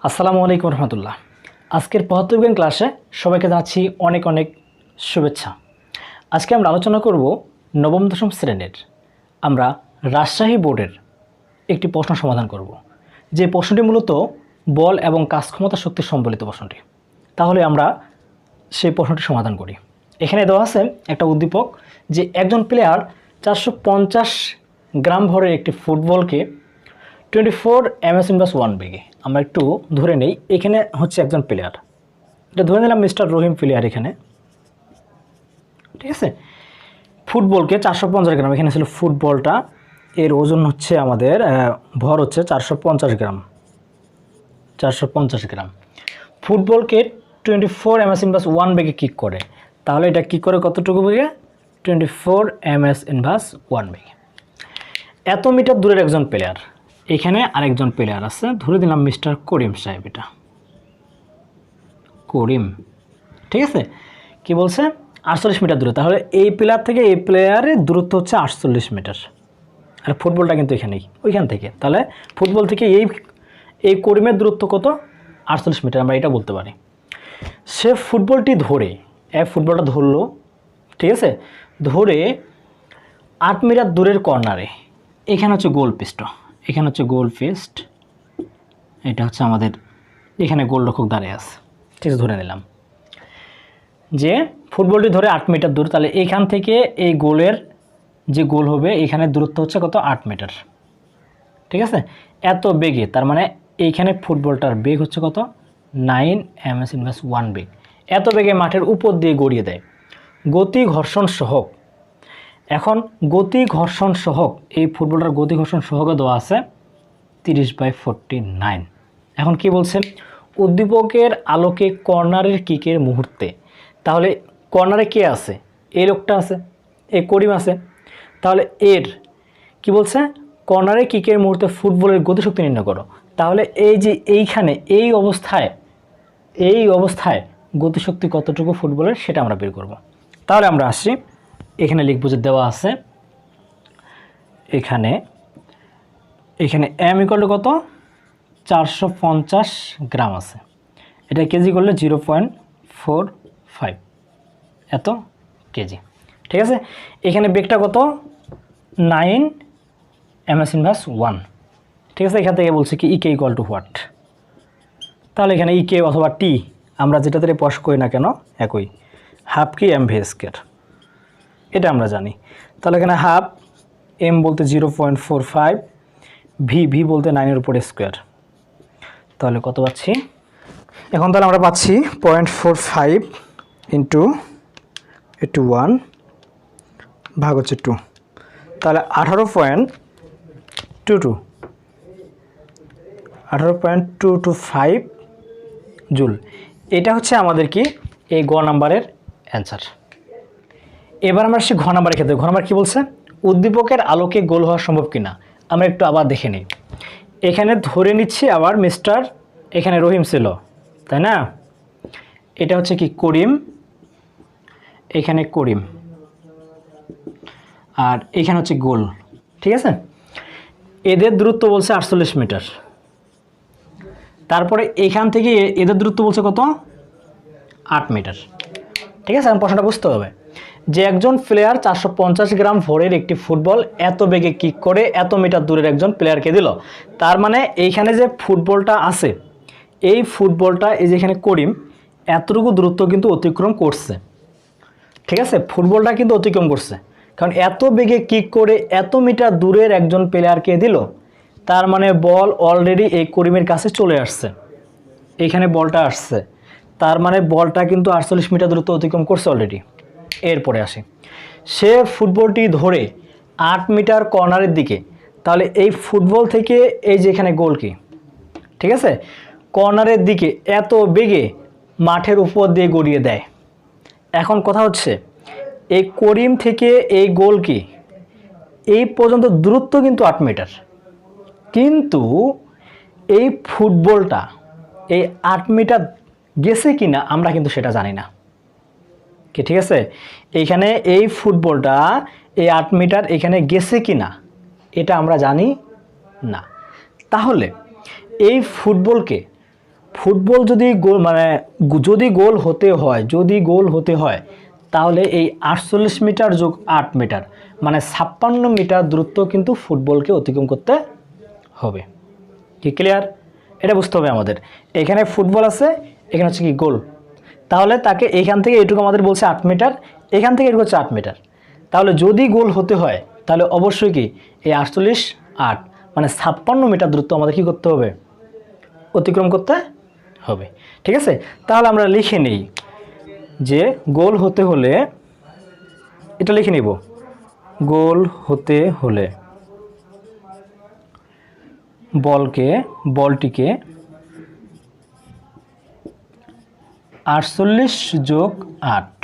আসসালামু আলাইকুম রহমতুল্লাহ। আজকের পদার্থবিজ্ঞান ক্লাসে সবাইকে জানাচ্ছি অনেক অনেক শুভেচ্ছা। আজকে আমরা আলোচনা করব নবম দশম শ্রেণীর আমরা রাজশাহী বোর্ডের একটি প্রশ্ন সমাধান করব, যে প্রশ্নটি মূলত বল এবং কাজ ক্ষমতা শক্তি সম্বলিত প্রশ্নটি। তাহলে আমরা সেই প্রশ্নটি সমাধান করি। এখানে দেওয়া আছে একটা উদ্দীপক যে একজন প্লেয়ার 450 গ্রাম ভরের একটি ফুটবলকে 24 ms/1 বেগে, আমরা একটু ধরে নেই এখানে হচ্ছে একজন প্লেয়ার, এটা ধরে নিলাম মিস্টার রহিম প্লেয়ার এখানে, ঠিক আছে। ফুটবলকে 450 গ্রাম, এখানে ছিল ফুটবলটা, এর ওজন হচ্ছে আমাদের ভর হচ্ছে 450 গ্রাম, 450 গ্রাম। ফুটবলকে 24 ms/1 বেগে কিক করে, তাহলে এটা কিক করে কতটুকু বেগে? 24 ms/1 বেগে। এত মিটার দূরের একজন প্লেয়ার, এখানে আরেকজন প্লেয়ার আছে, ধরে দিলাম মিস্টার করিম সাহেব, এটা করিম, ঠিক আছে। কি বলছে? 48 মিটার দূরে, তাহলে এই প্লেয়ার থেকে এই প্লেয়ারের দূরত্ব হচ্ছে 48 মিটার। আর ফুটবলটা কিন্তু এখানেই, ওইখান থেকে, তাহলে ফুটবল থেকে এই করিমের দূরত্ব কত? 48 মিটার, আমরা এটা বলতে পারি। সে ফুটবলটি ধরে, ফুটবলটা ধরলো, ঠিক আছে, ধরে 8 মিটার দূরের কর্নারে, এখানে হচ্ছে গোল পিস্ট, এখানে হচ্ছে গোল ফিস্ট, এটা হচ্ছে আমাদের এখানে গোলরক্ষক দাঁড়িয়ে আছে, ঠিক আছে, ধরে নিলাম যে ফুটবলটি ধরে 8 মিটার দূর, তাহলে এখান থেকে এই গোলের যে গোল হবে এখানে দূরত্ব হচ্ছে কত? 8 মিটার, ঠিক আছে। এত বেগে, তার মানে এইখানে ফুটবলটার বেগ হচ্ছে কত? 9 ms/1 বেগ। এত বেগে মাঠের উপর দিয়ে গড়িয়ে দেয়, গতি ঘর্ষণ সহক। এখন গতি ঘর্ষণ সহক, এই ফুটবলটার গতি ঘর্ষণ সহকে দেওয়া আছে 30/49। এখন কি বলছে? উদ্দীপকের আলোকে কর্নারের কিকের মুহূর্তে, তাহলে কর্নারে কে আছে? এই লোকটা আছে, এই করিম আছে, তাহলে এর কি বলছে? কর্নারে কিকের মুহূর্তে ফুটবলের গতিশক্তি নির্ণয় করো। তাহলে এই যে এইখানে এই অবস্থায় গতিশক্তি কতটুকু ফুটবলের, সেটা আমরা বের করব। তাহলে আমরা আসি, এখানে লিখব যে দেওয়া আছে এখানে m = কত? 450 গ্রাম আছে, এটা কেজি করলে 0.45 এত কেজি, ঠিক আছে। এখানে বেগটা কত? 9 ms/1, ঠিক আছে। এখান থেকে বলছে কি ইকে = হোয়াট, তাহলে এখানে ইকে অথবা টি আমরা যেটাতে প্রকাশ করি না কেন একই, হাফ কি mv², এটা আমরা জানি। তাহলে এখানে হাফ, m বলতে 0.45, ভি বলতে 9-এর উপর স্কোয়ার, তাহলে কত পাচ্ছি? এখন তাহলে আমরা পাচ্ছি 0.45 ইন্টু 1 ভাগ হচ্ছে 2, তাহলে 18.225 জুল। এটা হচ্ছে আমাদের কি এই গ নাম্বারের অ্যান্সার। এবার আমরা আসছি ঘ নাম্বারের ক্ষেত্রে। ঘ নাম্বার কী বলছে? উদ্দীপকের আলোকে গোল হওয়া সম্ভব কিনা আমরা একটু আবার দেখে নিই। এখানে ধরে নিচ্ছি আবার মিস্টার, এখানে রহিম ছিল, তাই না? এটা হচ্ছে কি করিম, এখানে করিম, আর এখানে হচ্ছে গোল, ঠিক আছে। এদের দূরত্ব বলছে 48 মিটার, তারপরে এখান থেকে এদের দূরত্ব বলছে কত? 8 মিটার, ঠিক আছে। এখন প্রশ্নটা বুঝতে হবে যে একজন প্লেয়ার 450 গ্রাম ভরের একটি ফুটবল এত বেগে কিক করে এত মিটার দূরের একজন প্লেয়ারকে দিল। তার মানে এইখানে যে ফুটবলটা আছে, এই ফুটবলটা এই যেখানে করিম এতটুকু দূরত্ব কিন্তু অতিক্রম করছে, ঠিক আছে। ফুটবলটা কিন্তু অতিক্রম করছে, কারণ এত বেগে কিক করে এত মিটার দূরের একজন প্লেয়ারকে দিল, তার মানে বল অলরেডি এই করিমের কাছে চলে আসছে, এখানে বলটা আসছে, তার মানে বলটা কিন্তু 48 মিটার দূরত্ব অতিক্রম করছে অলরেডি। এরপরে আসি, সে ফুটবলটি ধরে 8 মিটার কর্নারের দিকে, তাহলে এই ফুটবল থেকে এই যে এখানে গোল কি, ঠিক আছে, কর্নারের দিকে এত বেগে মাঠের উপর দিয়ে গড়িয়ে দেয়। এখন কথা হচ্ছে এই করিম থেকে এই গোল কি, এই পর্যন্ত দূরত্ব কিন্তু 8 মিটার, কিন্তু এই ফুটবলটা এই 8 মিটার গেছে কিনা আমরা কিন্তু সেটা জানি না, কি, ঠিক আছে। এইখানে এই ফুটবলটা এই 8 মিটার এখানে গেছে কিনা এটা আমরা জানি না। তাহলে এই ফুটবলকে ফুটবল যদি গোল মানে যদি গোল হতে হয় তাহলে এই 48 মিটার যোগ 8 মিটার মানে 56 মিটার দূরত্ব কিন্তু ফুটবলকে অতিক্রম করতে হবে। কি ক্লিয়ার? এটা বুঝতে হবে আমাদের। এখানে ফুটবল আছে, এখানে হচ্ছে কি গোল, তাহলে তাকে এখান থেকে এটুকু আমাদের বলছে 8 মিটার, এখান থেকে এটুকু হচ্ছে 8 মিটার। তাহলে যদি গোল হতে হয় তাহলে অবশ্যই কি এই 48 8 মানে 56 মিটার দূরত্ব আমাদের কি করতে হবে? অতিক্রম করতে হবে। ঠিক আছে, তাহলে আমরা লিখে নেই যে গোল হতে হলে, এটা লিখে নিব, গোল হতে হলে বলটিকে 48 যোগ 8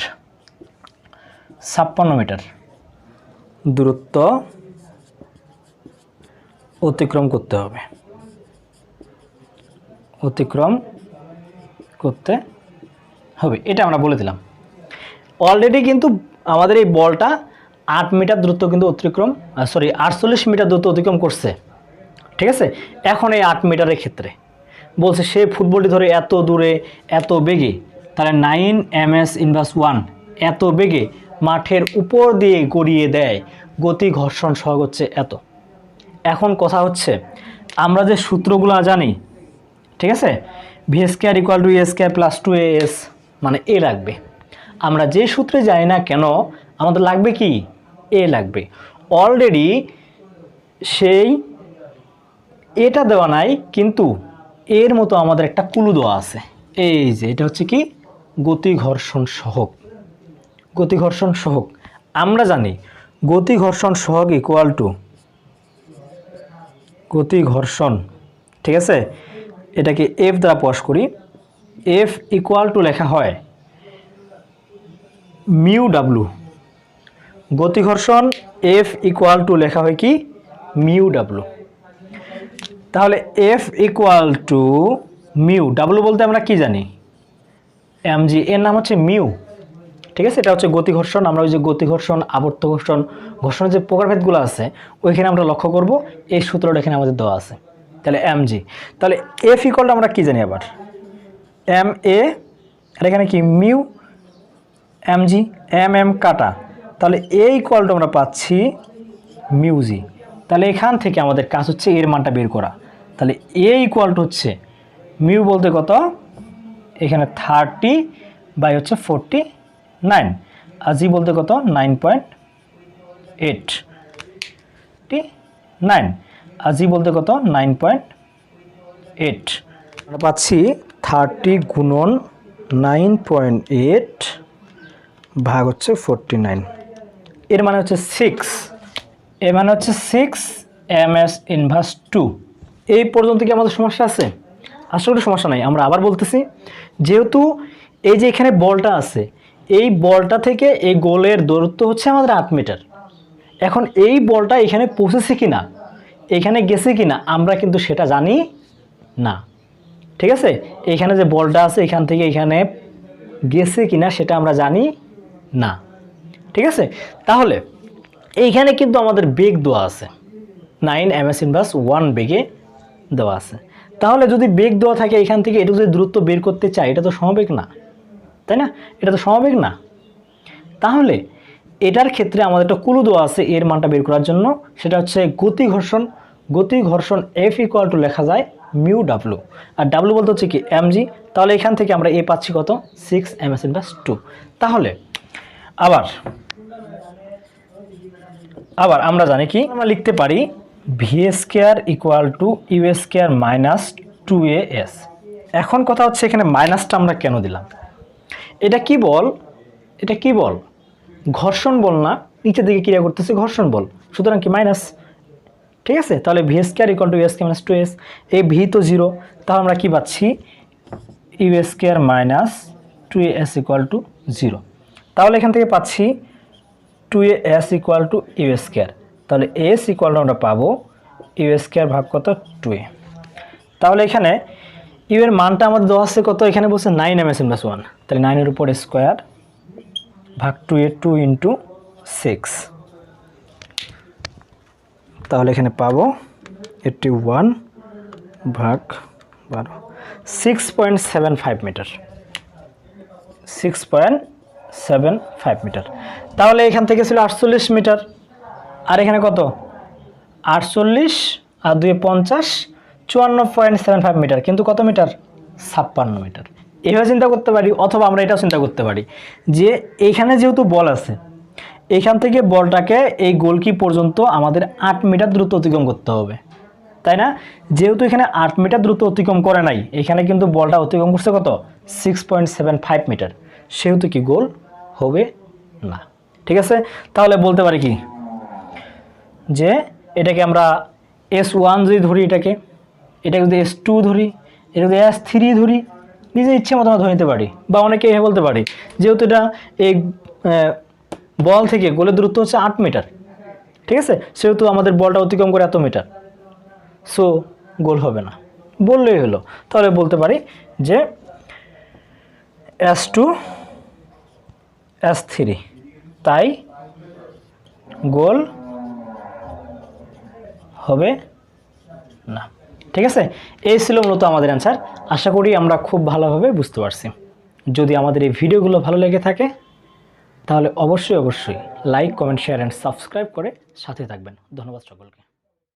56 মিটার দূরত্ব অতিক্রম করতে হবে, এটা আমরা বলে দিলাম। অলরেডি কিন্তু আমাদের এই বলটা 8 মিটার দূরত্ব কিন্তু 48 মিটার দূরত্ব অতিক্রম করছে। ঠিক আছে, এখন এই 8 মিটারের ক্ষেত্রে বলছে সে ফুটবলটি ধরে এত দূরে এত বেগে, তাহলে 9 ms ইনভার্স 1 এত বেগে মাঠের উপর দিয়ে গড়িয়ে দেয়, গতি ঘর্ষণ সহগ হচ্ছে এত। এখন কথা হচ্ছে আমরা যে সূত্রগুলো জানি, ঠিক আছে, ভি স্কয়ার ইকুয়াল টু এ স্কয়ার প্লাস 2as মানে এ লাগবে। আমরা যে সূত্রে জানি না কেন আমাদের লাগবে কি? এ লাগবে। অলরেডি সেই এটা দেওয়া নাই, কিন্তু এর মতো আমাদের একটা কুলু দেওয়া আছে। এই যে এটা হচ্ছে কি? গতি ঘর্ষণ সহগ। আমরা জানি গতি ঘর্ষণ সহগ ইকুয়াল টু গতি ঘর্ষণ, ঠিক আছে, এটাকে এফ দ্বারা প্রকাশ করি। এফ ইকুয়াল টু লেখা হয় মিউ ডাব্লু। গতি ঘর্ষণ এফ ইকুয়াল টু লেখা হয় কি? Mu W. তাহলে F equal to mu W বলতে আমরা কি জানি? mg, এর নাম হচ্ছে মিউ। ঠিক আছে, এটা হচ্ছে গতি ঘর্ষণ। আমরা ওই যে গতি ঘর্ষণ, আবর্ত ঘর্ষণ, ঘর্ষণের যে প্রকারভেদগুলো আছে ওইখানে আমরা লক্ষ্য করব, এই সূত্রটা এখানে আমাদের দেওয়া আছে। তাহলে mg, তাহলে এফ ইকুয়াল টু আমরা কি জানি আবার? এম এ, আর এখানে কি মিউ mg, এম কাটা, তাহলে এ ইকুয়াল টু আমরা পাচ্ছি মিউ জি। তাহলে এখান থেকে আমাদের কাজ হচ্ছে এর মানটা বের করা। তাহলে এ ইকুয়াল টু হচ্ছে মিউ বলতে কত? এখানে 30/49, আর জি বলতে কত? 9.89, আর জি বলতে কত? 9.8। আমরা পাচ্ছি 30 গুণন 9.8 ভাগ হচ্ছে 49, এর মানে হচ্ছে 6, এর মানে হচ্ছে 6 ms ইনভার্স 2। এই পর্যন্ত কি আমাদের সমস্যা আছে? আসলে সমস্যা নাই। আমরা আবার বলতেছি, যেহেতু এই যে এখানে বলটা আছে, এই বলটা থেকে এই গোলের দূরত্ব হচ্ছে আমাদের 8 মিটার। এখন এই বলটা এখানে পৌঁছেছে কিনা, এখানে গেছে কিনা আমরা কিন্তু সেটা জানি না। ঠিক আছে, এখানে যে বলটা আছে এখান থেকে এখানে গেছে কিনা সেটা আমরা জানি না। ঠিক আছে, তাহলে এইখানে কিন্তু আমাদের বেগ দেওয়া আছে, 9 ms ইনভার্স 1 বেগে দেওয়া আছে। তাহলে যদি বেগ দেওয়া থাকে এখান থেকে এটা যদি দূরত্ব বের করতে চাই, এটা তো সমবেগ না, তাই না? এটা তো সমবেগ না। তাহলে এটার ক্ষেত্রে আমাদের একটা কুলু দেওয়া আছে এর মানটা বের করার জন্য, সেটা হচ্ছে গতি ঘর্ষণ এফ ইকুয়াল টু লেখা যায় মিউ ডাব্লু, আর ডাব্লু বলতে হচ্ছে কি? mg। তাহলে এখান থেকে আমরা এ পাচ্ছি কত? 6 ms ইনভার্স 2। তাহলে আবার আমরা জানি কি? আমরা লিখতে পারি v square equal to u square minus 2as। এখন কথা হচ্ছে এখানে মাইনাসটা আমরা কেন দিলাম? এটা কি বল? এটা কি বল? ঘর্ষণ বল না, নিচের দিকে ক্রিয়া করতেছে ঘর্ষণ বল, সুতরাং কি মাইনাস। ঠিক আছে, তাহলে v square equal to u square minus 2s, এই ভি তো 0, তাহলে আমরা কি পাচ্ছি? U square minus 2as equal to 0। তাহলে এখান থেকে পাচ্ছি 2as equal to u square, তাহলে এস ইকুয়াল টু আমরা পাবো ইউ স্কয়ার ভাগ কত? 2a। তাহলে এখানে ইউ এর মানটা আমাদের দেওয়া আছে কত? এখানে বলছে 9 ms ইনভার্স 1, তাহলে 9 এর উপর স্কয়ার ভাগ 2a, 2 ইন্টু 6, তাহলে এখানে পাবো 81 ভাগ 12। 6.75 মিটার, 6.75 মিটার। তাহলে এখান থেকে ছিল 48 মিটার, আর এখানে কত 48 আর 2 50, 54.75 মিটার, কিন্তু কত মিটার 56 মিটার। এইভাবে চিন্তা করতে পারি, অথবা আমরা এটাও চিন্তা করতে পারি যে এইখানে যেহেতু বল আছে, এইখান থেকে বলটাকে এই গোলকি পর্যন্ত আমাদের 8 মিটার দ্রুত অতিক্রম করতে হবে, তাই না? যেহেতু এখানে 8 মিটার দ্রুত অতিক্রম করে নাই, এখানে কিন্তু বলটা অতিক্রম করছে কত 6.75 মিটার, সেহেতু কি গোল হবে না। ঠিক আছে, তাহলে বলতে পারি কি যে এটাকে আমরা S1 যদি ধরি, এটাকে যদি S2 ধরি, এটা যদি S3 ধরি, নিজের ইচ্ছে মতো আমরা ধরে নিতে পারি, বা অনেকে এভাবে বলতে পারি যেহেতু এটা এই বল থেকে গোলের দূরত্ব হচ্ছে 8 মিটার, ঠিক আছে, সেহেতু আমাদের বলটা অতিক্রম করে এত মিটার, সো গোল হবে না, বললেই হলো। তাহলে বলতে পারি যে S2 S3, তাই গোল হবে না। ঠিক আছে, এই ছিল মূলত আমাদের অ্যান্সার। আশা করি আমরা খুব ভালোভাবে বুঝতে পারছি। যদি আমাদের এই ভিডিওগুলো ভালো লেগে থাকে তাহলে অবশ্যই like, comment, share and subscribe করে সাথে থাকবেন। ধন্যবাদ সকলকে।